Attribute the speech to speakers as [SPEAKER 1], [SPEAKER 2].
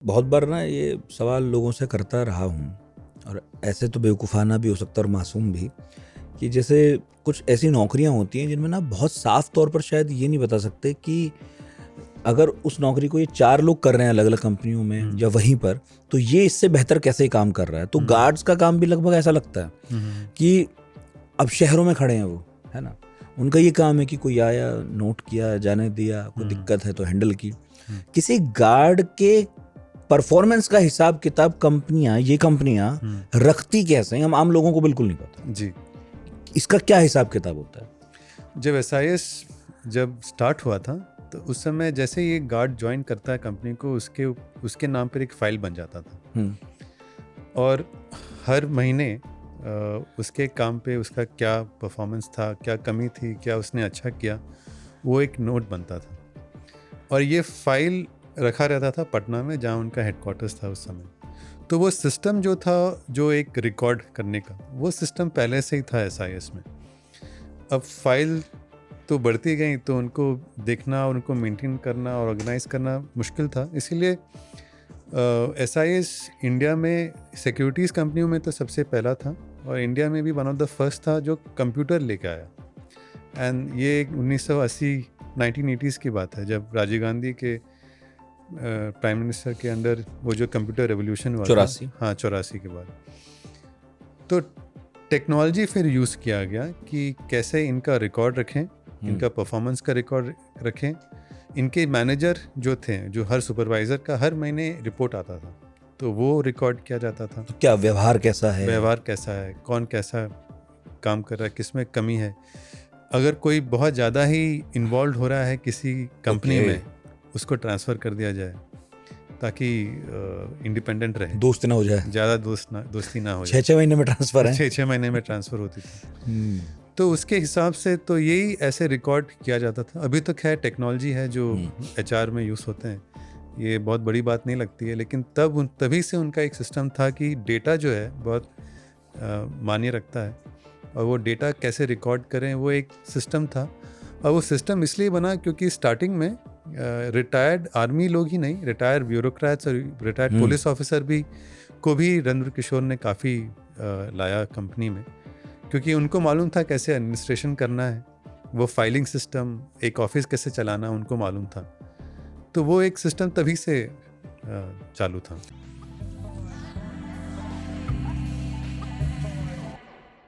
[SPEAKER 1] बहुत बार ना ये सवाल लोगों से करता रहा हूँ, और ऐसे तो बेवकूफ़ाना भी हो सकता है और मासूम भी, कि जैसे कुछ ऐसी नौकरियाँ होती हैं जिनमें ना बहुत साफ तौर पर शायद ये नहीं बता सकते कि अगर उस नौकरी को ये 4 लोग कर रहे हैं अलग-अलग कंपनियों में या वहीं पर, तो ये इससे बेहतर कैसे काम कर रहा है। तो गार्ड्स का काम भी लगभग ऐसा लगता है कि अब शहरों में खड़े हैं वो, है ना? उनका ये काम है कि कोई आया, नोट किया, जाने दिया, कोई दिक्कत है तो हैंडल की। किसी गार्ड के परफॉर्मेंस का हिसाब किताब ये कंपनियां रखती कैसे हैं, हम आम लोगों को बिल्कुल नहीं पता
[SPEAKER 2] जी।
[SPEAKER 1] इसका क्या हिसाब किताब होता है।
[SPEAKER 2] जब SIS जब स्टार्ट हुआ था तो उस समय जैसे ये गार्ड ज्वाइन करता है कंपनी को, उसके नाम पर एक फाइल बन जाता था और हर महीने उसके काम पे उसका क्या परफॉर्मेंस था, क्या कमी थी, क्या उसने अच्छा किया, वो एक नोट बनता था। और ये फाइल रखा रहता था पटना में, जहाँ उनका हेडक्वार्टर्स था उस समय। तो वो सिस्टम जो था, जो एक रिकॉर्ड करने का, वो सिस्टम पहले से ही था SIS में। अब फाइल तो बढ़ती गई तो उनको देखना, उनको मेंटेन करना और ऑर्गेनाइज करना मुश्किल था। इसीलिए SIS इंडिया में सिक्योरिटीज़ कंपनियों में तो सबसे पहला था और इंडिया में भी वन ऑफ द फर्स्ट था जो कंप्यूटर लेके आया। एंड ये 1980-1980s की बात है, जब राजीव गांधी के प्राइम मिनिस्टर के अंडर वो जो कंप्यूटर रेवोल्यूशन हुआ
[SPEAKER 1] 84।
[SPEAKER 2] हाँ, 84 के बाद। तो टेक्नोलॉजी फिर यूज़ किया गया कि कैसे इनका रिकॉर्ड रखें, इनका परफॉर्मेंस का रिकॉर्ड रखें। इनके मैनेजर जो थे, जो हर सुपरवाइज़र का हर महीने रिपोर्ट आता था, तो वो रिकॉर्ड किया जाता था।
[SPEAKER 1] तो क्या व्यवहार कैसा है,
[SPEAKER 2] कौन कैसा काम कर रहा है, किस में कमी है। अगर कोई बहुत ज़्यादा ही इन्वॉल्व हो रहा है किसी कंपनी में, उसको ट्रांसफ़र कर दिया जाए ताकि इंडिपेंडेंट रहे,
[SPEAKER 1] दोस्त ना हो जाए,
[SPEAKER 2] ज़्यादा दोस्ती ना हो जाए।
[SPEAKER 1] 6-6 महीने में ट्रांसफर है।
[SPEAKER 2] 6-6 महीने में ट्रांसफ़र होती थी। तो उसके हिसाब से तो यही ऐसे रिकॉर्ड किया जाता था। अभी तो खैर टेक्नोलॉजी है जो HR में यूज़ होते हैं, ये बहुत बड़ी बात नहीं लगती है, लेकिन तभी से उनका एक सिस्टम था कि डेटा जो है बहुत मायने रखता है और वो डेटा कैसे रिकॉर्ड करें, वो एक सिस्टम था। और वो सिस्टम इसलिए बना क्योंकि स्टार्टिंग में रिटायर्ड आर्मी लोग ही नहीं, रिटायर्ड ब्यूरोक्रेट्स और रिटायर्ड पुलिस ऑफिसर को भी रणवीर किशोर ने काफ़ी लाया कंपनी में, क्योंकि उनको मालूम था कैसे एडमिनिस्ट्रेशन करना है, वो फाइलिंग सिस्टम, एक ऑफिस कैसे चलाना उनको मालूम था। तो वो एक सिस्टम तभी से चालू था।